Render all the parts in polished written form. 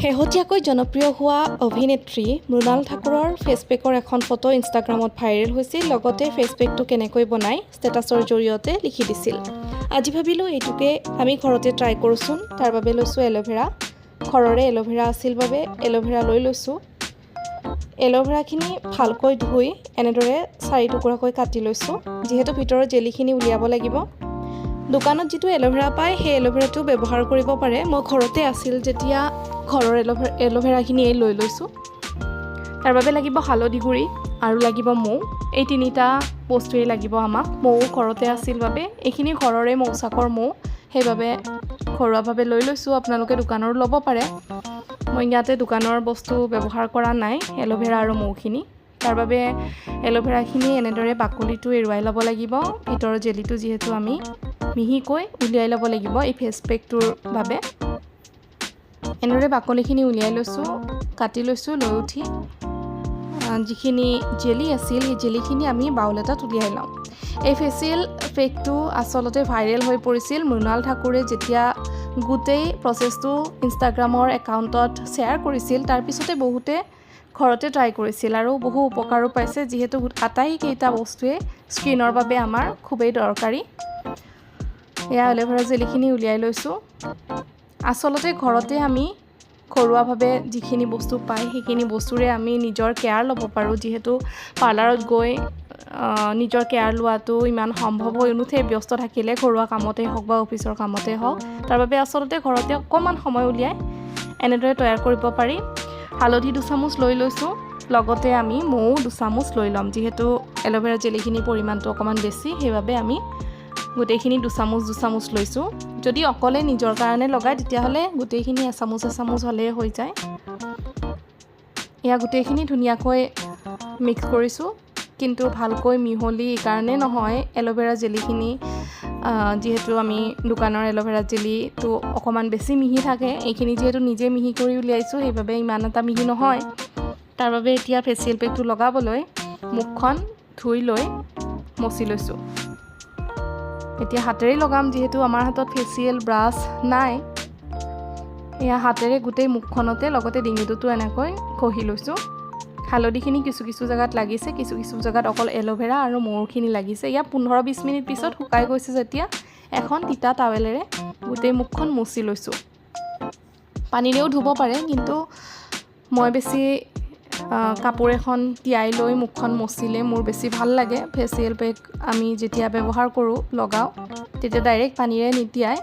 শেহতীয়াকৈ জনপ্ৰিয় হোৱা অভিনেত্ৰী মৃণাল ঠাকুৰৰ ফেচপেকৰ এখন ফটো ইনষ্টাগ্ৰামত ভাইৰেল হৈছিল। লগতে ফেচপেকটো কেনেকৈ বনাই ষ্টেটাছৰ জৰিয়তে লিখি দিছিল। আজি ভাবিলোঁ এইটোকে আমি ঘৰতে ট্ৰাই কৰোঁচোন। তাৰ বাবে লৈছোঁ এল'ভেৰা। ঘৰৰে এল'ভেৰা আছিল বাবে এল'ভেৰা লৈ লৈছোঁ। এল'ভেৰাখিনি ভালকৈ ধুই এনেদৰে 4 টুকুৰাকৈ কাটি লৈছোঁ। যিহেতু ভিতৰৰ জেলিখিনি উলিয়াব লাগিব। দোকানত যিটো এল'ভেৰা পায় সেই এল'ভেৰাটো ব্যৱহাৰ কৰিব পাৰে। মই ঘৰতে আছিল যেতিয়া ঘৰৰ এল'ভেৰাখিনিয়ে লৈ লৈছোঁ। তাৰ বাবে লাগিব হালধি গুড়ি আৰু লাগিব মৌ। এই 3টা বস্তুৱেই লাগিব আমাক। মৌ ঘৰতে আছিল বাবে এইখিনি ঘৰৰে মৌচাকৰ মৌ, সেইবাবে ঘৰুৱাভাৱে লৈ লৈছোঁ। আপোনালোকে দোকানৰো ল'ব পাৰে। মই ইয়াতে দোকানৰ বস্তু ব্যৱহাৰ কৰা নাই, এল'ভেৰা আৰু মৌখিনি। তাৰ বাবে এল'ভেৰাখিনি এনেদৰে বাকলিটো এৰুৱাই ল'ব লাগিব। ভিতৰৰ জেলিটো যিহেতু আমি মিহিকৈ উলিয়াই ল'ব লাগিব এই ফেচ পেকটোৰ বাবে। এনেদৰে বাকলিখিনি উলিয়াই লৈছোঁ, কাটি লৈছোঁ। লৈ উঠি যিখিনি জেলি আছিল সেই জেলিখিনি আমি বাউল এটাত উলিয়াই লওঁ। এই ফেচিয়েল পেকটো আচলতে ভাইৰেল হৈ পৰিছিল মৃণাল ঠাকুৰে যেতিয়া গোটেই প্ৰচেছটো ইনষ্টাগ্ৰামৰ একাউণ্টত শ্বেয়াৰ কৰিছিল। তাৰপিছতে বহুতে ঘৰতে ট্ৰাই কৰিছিল আৰু বহু উপকাৰো পাইছে, যিহেতু আটাইকেইটা বস্তুৱে স্কিনৰ বাবে আমাৰ খুবেই দৰকাৰী। এয়া এল'ভেৰা জেলিখিনি উলিয়াই লৈছোঁ। আচলতে ঘৰতে আমি ঘৰুৱাভাৱে যিখিনি বস্তু পায় সেইখিনি বস্তুৰে আমি নিজৰ কেয়াৰ ল'ব পাৰোঁ। যিহেতু পাৰ্লাৰত গৈ নিজৰ কেয়াৰ লোৱাটো ইমান সম্ভৱ হৈ নুঠে ব্যস্ত থাকিলে, ঘৰুৱা কামতেই হওক বা অফিচৰ কামতেই হওক। তাৰ বাবে আচলতে ঘৰতে অকণমান সময় উলিয়াই এনেদৰে তৈয়াৰ কৰিব পাৰি। হালধি 2 চামুচ লৈ লৈছোঁ। লগতে আমি মৌ 2 চামুচ লৈ ল'ম। যিহেতু এল'ভেৰা জেলিখিনিৰ পৰিমাণটো অকণমান বেছি, সেইবাবে আমি গোটেইখিনি 2 চামুচ লৈছোঁ। যদি অকলে নিজৰ কাৰণে লগায় তেতিয়াহ'লে গোটেইখিনি এচামুচ হ'লেই হৈ যায়। এয়া গোটেইখিনি ধুনীয়াকৈ মিক্স কৰিছোঁ, কিন্তু ভালকৈ মিহলি এইকাৰণে নহয়, এল'ভেৰা জেলিখিনি যিহেতু আমি দোকানৰ এল'ভেৰা জেলিটো অকণমান বেছি মিহি থাকে। এইখিনি যিহেতু নিজে মিহি কৰি উলিয়াইছোঁ সেইবাবে ইমান এটা মিহি নহয়। তাৰ বাবে এতিয়া ফেচিয়েল পেকটো লগাবলৈ মুখখন ধুই লৈ মচি লৈছোঁ। এতিয়া হাতেৰে লগাম, যিহেতু আমাৰ হাতত ফেচিয়েল ব্ৰাছ নাই। এয়া হাতেৰে গোটেই মুখখনতে লগতে ডিঙিটোতো এনেকৈ ঘঁহি লৈছোঁ। হালধিখিনি কিছু জেগাত লাগিছে, কিছু জেগাত অকল এল'ভেৰা আৰু মৌখিনি লাগিছে। ইয়াত 15-20 মিনিট পিছত শুকাই গৈছে যেতিয়া এখন তিতা টাৱেলেৰে গোটেই মুখখন মুচি লৈছোঁ। পানীৰেও ধুব পাৰে, কিন্তু মই বেছি কাপোৰ এখন তিয়াই লৈ মুখখন মচিলে মোৰ বেছি ভাল লাগে। ফেচিয়েল পেক আমি যেতিয়া ব্যৱহাৰ কৰোঁ, লগাওঁ, তেতিয়া ডাইৰেক্ট পানীৰে নিতিয়াই,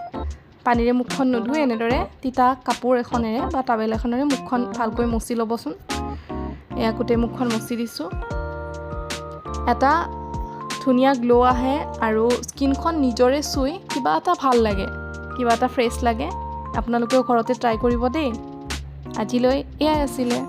পানীৰে মুখখন নুধুই এনেদৰে তিতা কাপোৰ এখনেৰে বা টাৱেল এখনেৰে মুখখন ভালকৈ মচি ল'বচোন। এয়া গোটেই মুখখন মচি দিছোঁ। এটা ধুনীয়া গ্ল' আহে আৰু স্কিনখন নিজৰে চুই কিবা এটা ভাল লাগে, কিবা এটা ফ্ৰেছ লাগে। আপোনালোকেও ঘৰতে ট্ৰাই কৰিব দেই। আজিলৈ এয়াই আছিলে।